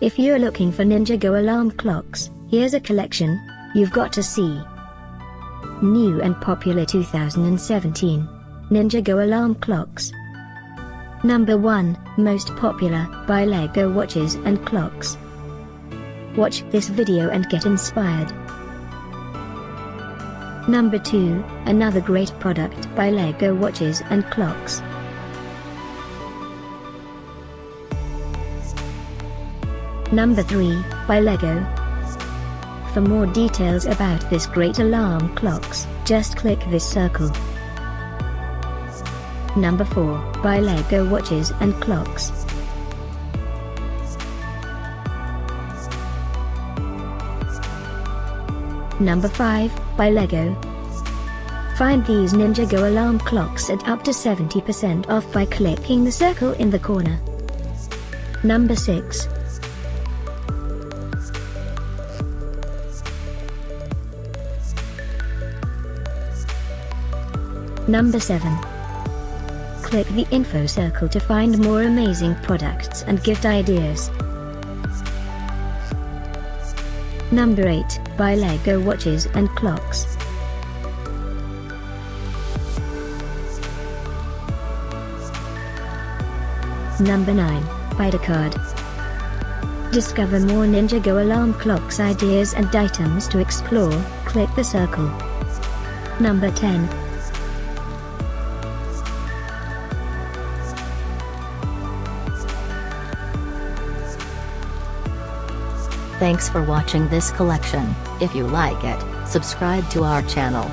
If you're looking for Ninjago alarm clocks, here's a collection you've got to see. New and popular 2017 Ninjago alarm clocks. Number 1, most popular, by LEGO watches and clocks. Watch this video and get inspired. Number 2, another great product by LEGO watches and clocks. Number 3, by LEGO. For more details about this great alarm clocks, just click this circle. Number 4, by LEGO watches and clocks. Number 5, by LEGO. Find these Ninjago alarm clocks at up to 70% off by clicking the circle in the corner. Number 6. Number 7. Click the info circle to find more amazing products and gift ideas. Number 8, by LEGO watches and clocks. Number 9, by the card. Discover more Ninjago alarm clocks ideas and items to explore, click the circle. Number 10. Thanks for watching this collection. If you like it, subscribe to our channel.